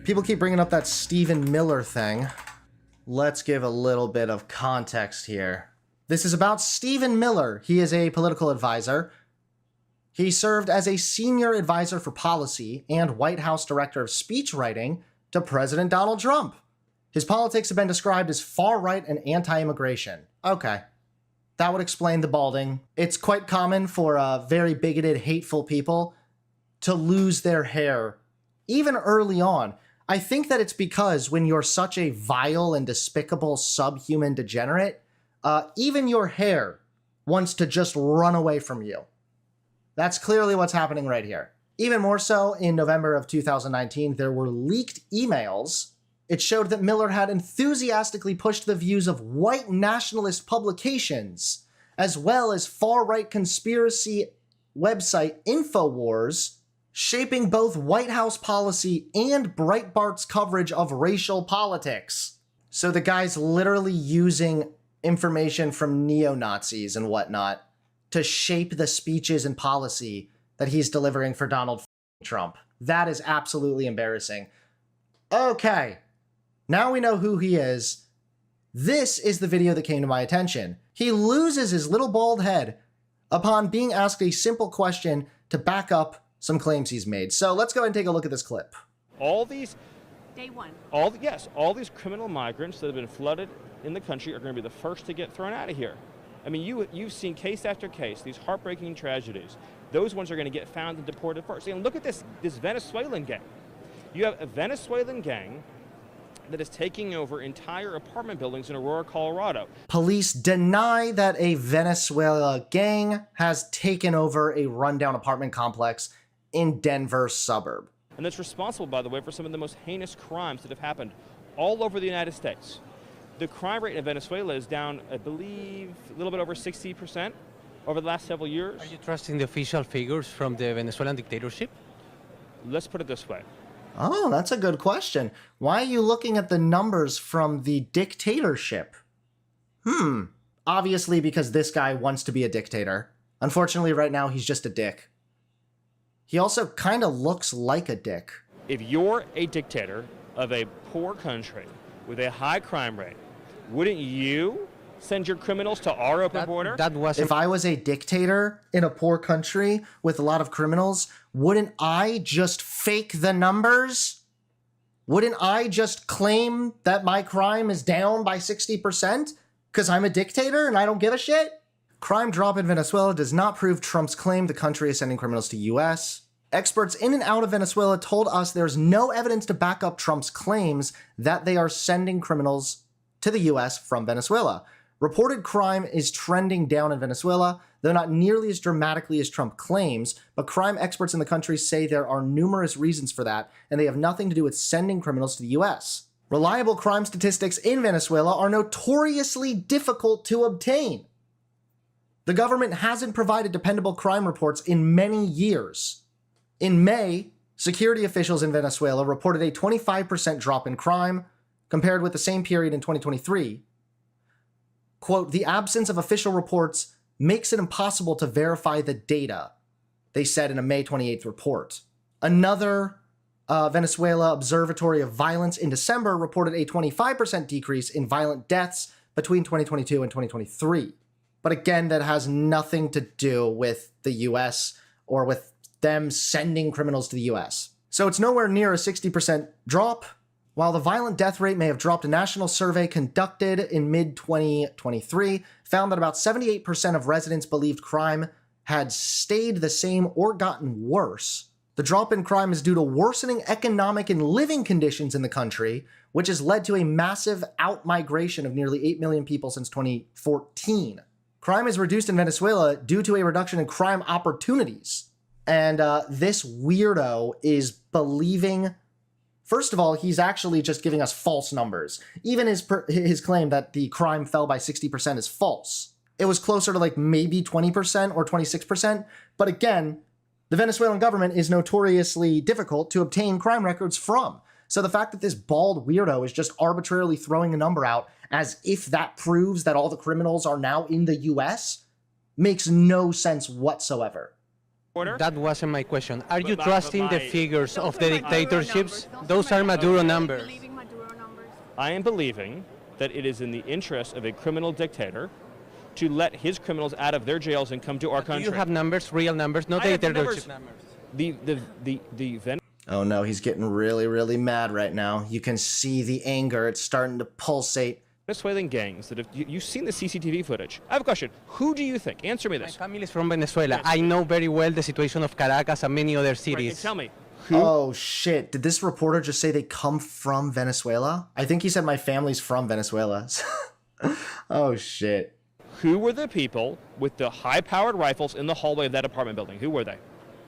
People keep bringing up that Stephen Miller thing. Let's give a little bit of context here. This is about Stephen Miller. He is a political advisor. He served as a senior advisor for policy and White House director of speechwriting to President Donald Trump. His politics have been described as far-right and anti-immigration. Okay. That would explain the balding. It's quite common for very bigoted, hateful people to lose their hair, even early on. I think that it's because when you're such a vile and despicable subhuman degenerate, even your hair wants to just run away from you. That's clearly what's happening right here. Even more so, in November of 2019, there were leaked emails. It showed that Miller had enthusiastically pushed the views of white nationalist publications, as well as far-right conspiracy website InfoWars, shaping both White House policy and Breitbart's coverage of racial politics. So the guy's literally using information from neo-Nazis and whatnot to shape the speeches and policy that he's delivering for Donald Trump. That is absolutely embarrassing. Okay, now we know who he is. This is the video that came to my attention. He loses his little bald head upon being asked a simple question to back up some claims he's made. So let's go ahead and take a look at this clip. All these, Day one. all these criminal migrants that have been flooded in the country are going to be the first to get thrown out of here. I mean, you've seen case after case, these heartbreaking tragedies. Those ones are going to get found and deported first. And look at this Venezuelan gang. You have a Venezuelan gang that is taking over entire apartment buildings in Aurora, Colorado. Police deny that a Venezuela gang has taken over a rundown apartment complex in Denver suburb. And that's responsible, by the way, for some of the most heinous crimes that have happened all over the United States. The crime rate in Venezuela is down, I believe, a little bit over 60% over the last several years. Are you trusting the official figures from the Venezuelan dictatorship? Let's put it this way. Oh, that's a good question. Why are you looking at the numbers from the dictatorship? Obviously because this guy wants to be a dictator. Unfortunately, right now, he's just a dick. He also kind of looks like a dick. If you're a dictator of a poor country with a high crime rate, wouldn't you send your criminals to our open border? If I was a dictator in a poor country with a lot of criminals, wouldn't I just fake the numbers? Wouldn't I just claim that my crime is down by 60% because I'm a dictator and I don't give a shit? Crime drop in Venezuela does not prove Trump's claim the country is sending criminals to US. Experts in and out of Venezuela told us there's no evidence to back up Trump's claims that they are sending criminals to the US from Venezuela. Reported crime is trending down in Venezuela, though not nearly as dramatically as Trump claims, but crime experts in the country say there are numerous reasons for that, and they have nothing to do with sending criminals to the US. Reliable crime statistics in Venezuela are notoriously difficult to obtain. The government hasn't provided dependable crime reports in many years. In May, security officials in Venezuela reported a 25% drop in crime compared with the same period in 2023. Quote, the absence of official reports makes it impossible to verify the data, they said in a May 28th report. Another Venezuela Observatory of Violence in December reported a 25% decrease in violent deaths between 2022 and 2023. But again, that has nothing to do with the US or with them sending criminals to the US. So it's nowhere near a 60% drop. While the violent death rate may have dropped, a national survey conducted in mid-2023 found that about 78% of residents believed crime had stayed the same or gotten worse. The drop in crime is due to worsening economic and living conditions in the country, which has led to a massive out-migration of nearly 8 million people since 2014. Crime is reduced in Venezuela due to a reduction in crime opportunities. And this weirdo is believing, first of all, he's actually just giving us false numbers. Even his claim that the crime fell by 60% is false. It was closer to like maybe 20% or 26%. But again, the Venezuelan government is notoriously difficult to obtain crime records from. So the fact that this bald weirdo is just arbitrarily throwing a number out as if that proves that all the criminals are now in the US makes no sense whatsoever. Order? That wasn't my question. Are you But trusting the my- figures of the dictatorships? Numbers. Those are Maduro numbers. Believing Maduro numbers. I am believing that it is in the interest of a criminal dictator to let his criminals out of their jails and come to our Do country. you have numbers, real numbers, not I have dictatorship numbers. numbers? The Oh no, he's getting really, really mad right now. You can see the anger. It's starting to pulsate. Venezuelan gangs that have you've seen the CCTV footage. I have a question. Who do you think? Answer me My this. family is from Venezuela. I know very well the situation of Caracas and many other Right, and cities. tell me. Who? Oh shit. Did this reporter just say they come from Venezuela? I think he said my family's from Venezuela. Oh shit. Who were the people with the high-powered rifles in the hallway of that apartment building? Who were they?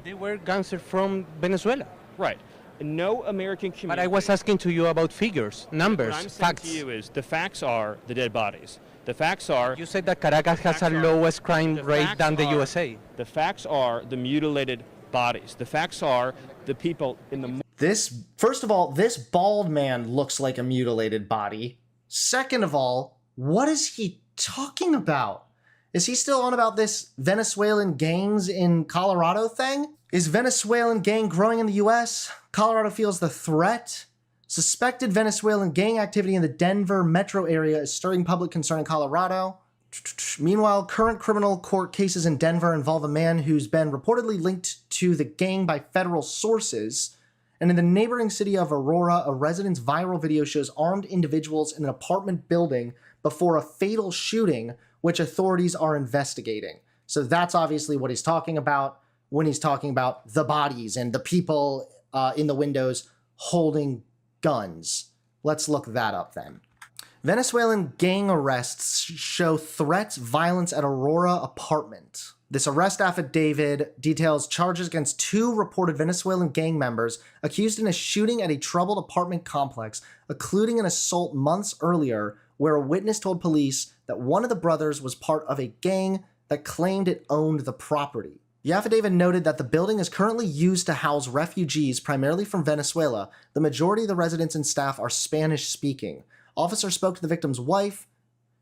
They were gangsters from Venezuela. Right. No American But community. I was asking to you about figures, numbers, What I'm saying facts. to you is the facts are the dead bodies. The facts are You said that Caracas has a facts are- lowest crime the rate facts than the are- USA. The facts are the mutilated bodies. The facts are the people in the This, first of all, this bald man looks like a mutilated body. Second of all, what is he talking about? Is he still on about this Venezuelan gangs in Colorado thing? Is Venezuelan gang growing in the US? Colorado feels the threat. Suspected Venezuelan gang activity in the Denver metro area is stirring public concern in Colorado. Meanwhile, current criminal court cases in Denver involve a man who's been reportedly linked to the gang by federal sources. And in the neighboring city of Aurora, a resident's viral video shows armed individuals in an apartment building before a fatal shooting, which authorities are investigating. So that's obviously what he's talking about when he's talking about the bodies and the people in the windows holding guns. Let's look that up then. Venezuelan gang arrests show threats, violence at Aurora apartment. This arrest affidavit details charges against 2 reported Venezuelan gang members accused in a shooting at a troubled apartment complex, including an assault months earlier, where a witness told police that one of the brothers was part of a gang that claimed it owned the property. The affidavit noted that the building is currently used to house refugees primarily from Venezuela. The majority of the residents and staff are Spanish-speaking. Officers spoke to the victim's wife,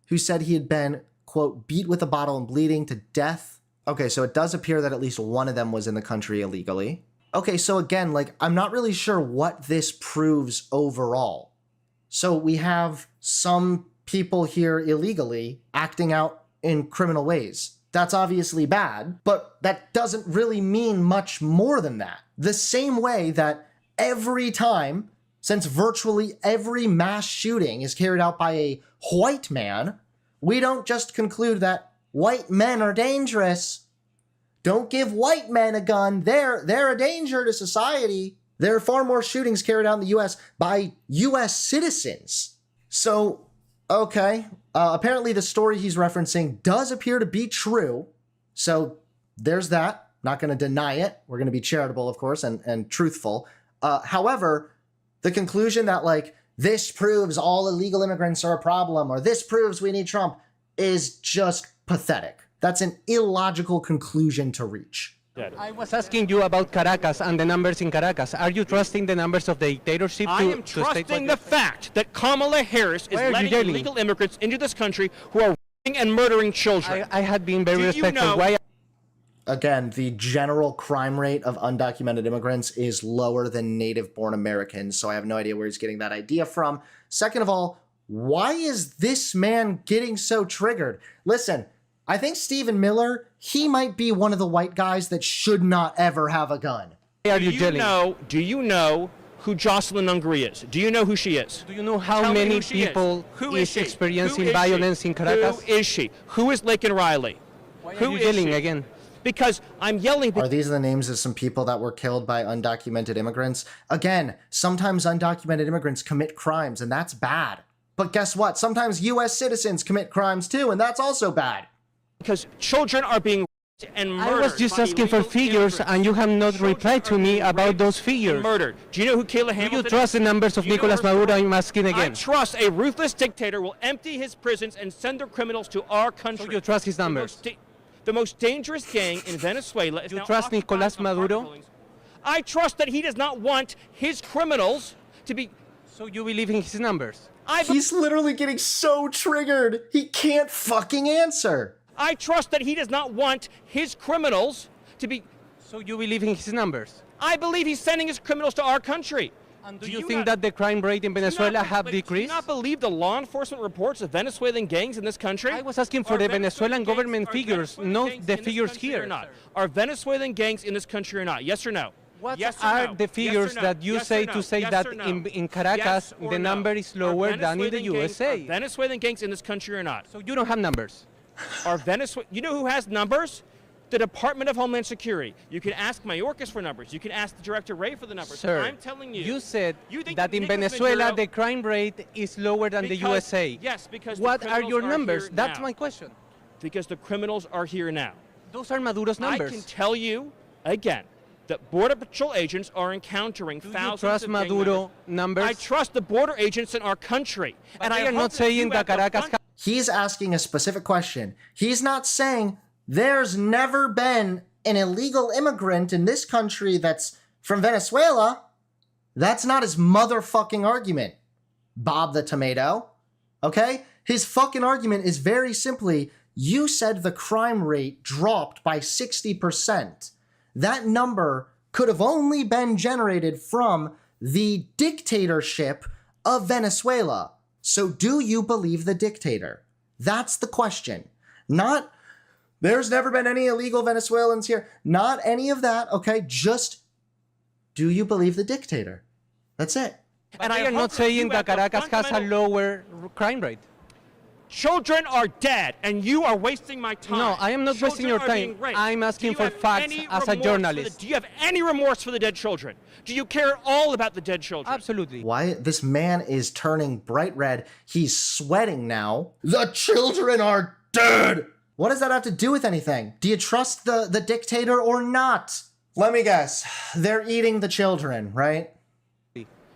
who said he had been, quote, beat with a bottle and bleeding to death. Okay, so it does appear that at least one of them was in the country illegally. Okay, so again, like, I'm not really sure what this proves overall. So we have some people here illegally acting out in criminal ways. That's obviously bad, but that doesn't really mean much more than that. The same way that every time, since virtually every mass shooting is carried out by a white man, we don't just conclude that white men are dangerous. Don't give white men a gun. They're a danger to society. There are far more shootings carried out in the US by US citizens. So, okay, apparently the story he's referencing does appear to be true. So there's that. Not going to deny it. We're going to be charitable, of course, and truthful. However, the conclusion that, like, this proves all illegal immigrants are a problem, or this proves we need Trump, is just pathetic. That's an illogical conclusion to reach. dead. I was asking you about Caracas and the numbers in Caracas. Are you trusting the numbers of the dictatorship I am to state what trusting you're the fact that Kamala Harris is Why are you letting yelling? illegal immigrants into this country who are raping and murdering children. I had been very Do you respectful. know- Why? Again, the general crime rate of undocumented immigrants is lower than native-born Americans, so I have no idea where he's getting that idea from. Second of all, why is this man getting so triggered? Listen, I think Stephen Miller, he might be one of the white guys that should not ever have a gun. Why are you yelling? Do you know who Jocelyn Ungary is? Do you know who she is? Do you know how Tell me many who she is. people Who is she? experiencing Who is violence she? in Caracas? Who is she? Who is Laken Riley? Why are Who you is yelling she? again? Because I'm yelling. Are these the names of some people that were killed by undocumented immigrants? Again, sometimes undocumented immigrants commit crimes, and that's bad. But guess what? Sometimes US citizens commit crimes too, and that's also bad. Because children are being raped and murdered. I was just by asking for illegal figures, immigrants. and you have not Children replied to are me being about raped those and figures. murdered. Do you know who Kayla Do Hamilton you is? trust the numbers of Do you know Nicolas her Maduro? story? I'm asking I again. trust a ruthless dictator will empty his prisons and send their criminals to our country. So you trust his numbers? The most dangerous gang in Venezuela is You now trust occupying Nicolas apartment Maduro? buildings. I trust that he does not want his criminals to be. So you believe in his numbers? He's literally getting so triggered, he can't fucking answer. I trust that he does not want his criminals to be. So you believe in his numbers? I believe he's sending his criminals to our country. And do you think that the crime rate in Venezuela have Do you decreased? not believe the law enforcement reports of Venezuelan gangs in this country? I was asking for Are the Venezuelan gangs- government are figures, Venezuelan not gangs the in this figures country here. Or not? Are Venezuelan gangs in this country or not? Yes or no? What Yes or are no? the figures Yes or no? that you Yes say or no? to say Yes that or no? in Caracas Yes or the no? number is Are lower than in the Venezuelan gangs- USA? Are Venezuelan gangs in this country or not? So you don't have numbers. Are Venezuela? You know who has numbers? The Department of Homeland Security. You can ask Mayorkas for numbers. You can ask the Director Ray for the numbers. Sir, I'm telling you. you said you think that in Nicolas Venezuela Maduro- the crime rate is lower than the Because- USA. Yes, because the What are criminals your are numbers? here That's now. my question. Because the criminals are here now. Those are Maduro's numbers. I can tell you again that Border Patrol agents are encountering Do you thousands trust of gang Maduro members. numbers? I trust the border agents in our country. But I am not saying that Caracas He's asking a specific question. He's not saying there's never been an illegal immigrant in this country that's from Venezuela. That's not his motherfucking argument, Bob the Tomato. Okay? His fucking argument is very simply, you said the crime rate dropped by 60%. That number could have only been generated from the dictatorship of Venezuela. So do you believe the dictator? That's the question. Not, there's never been any illegal Venezuelans here. Not any of that, okay? Just, do you believe the dictator? That's it. And I hope am not saying you that have the Caracas has a fundamental- lower crime rate. Children are dead, and you are wasting my time. No, I am not wasting Children your are time. being raped. I'm asking Do you for have facts any as a remorse for the- journalist. Do you have any remorse for the dead children? Do you care at all about the dead children? Absolutely. Why this man is turning bright red. He's sweating now. The children are dead. What does that have to do with anything? Do you trust the dictator or not? Let me guess. They're eating the children, right?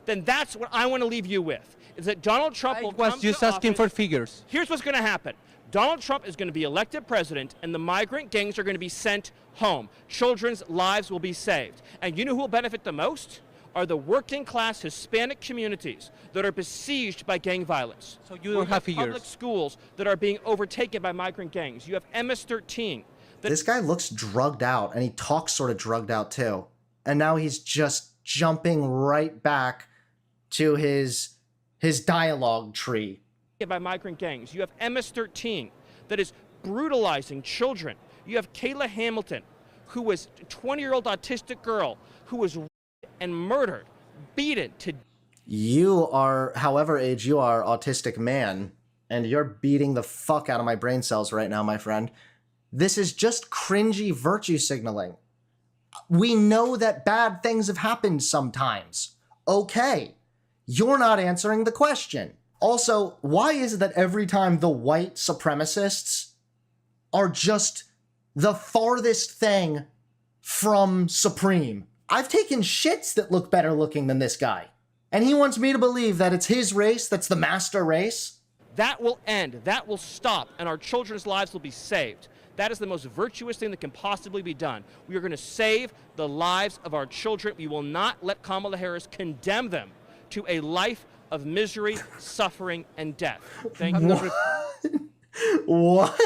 Then that's what I want to leave you with, is that Donald Trump I will was come just to asking for office. figures. Here's what's going to happen. Donald Trump is going to be elected president, and the migrant gangs are going to be sent home. Children's lives will be saved. And you know who will benefit the most? Are the working class Hispanic communities that are besieged by gang violence. So you don't have Public figures. schools that are being overtaken by migrant gangs. You have MS-13. This guy looks drugged out, and he talks sort of drugged out too. And now he's just jumping right back to his dialogue tree. By migrant gangs. You have MS-13 that is brutalizing children. You have Kayla Hamilton, who was a 20-year-old autistic girl who was raped and murdered, beaten to You are, however age you are, autistic man, and you're beating the fuck out of my brain cells right now, my friend. This is just cringy virtue signaling. We know that bad things have happened sometimes. Okay. You're not answering the question. Also, why is it that every time the white supremacists are just the farthest thing from supreme? I've taken shits that look better looking than this guy. And he wants me to believe that it's his race that's the master race? That will end. That will stop, and our children's lives will be saved. That is the most virtuous thing that can possibly be done. We are going to save the lives of our children. We will not let Kamala Harris condemn them to a life of misery, suffering, and death. Thank you. What?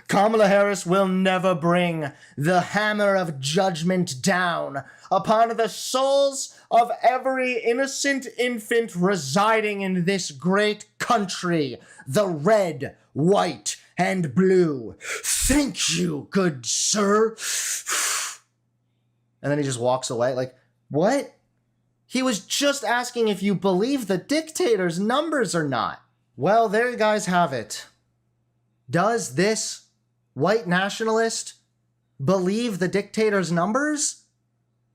Kamala Harris will never bring the hammer of judgment down upon the souls of every innocent infant residing in this great country, the red, white, and blue. Thank you, good sir. And then he just walks away like, what? He was just asking if you believe the dictator's numbers or not. Well, there you guys have it. Does this white nationalist believe the dictator's numbers?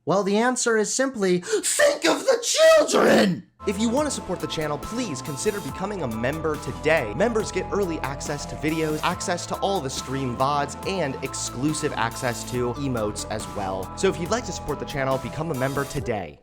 Well, the answer is simply, think of the children! If you want to support the channel, please consider becoming a member today. Members get early access to videos, access to all the stream VODs, and exclusive access to emotes as well. So if you'd like to support the channel, become a member today.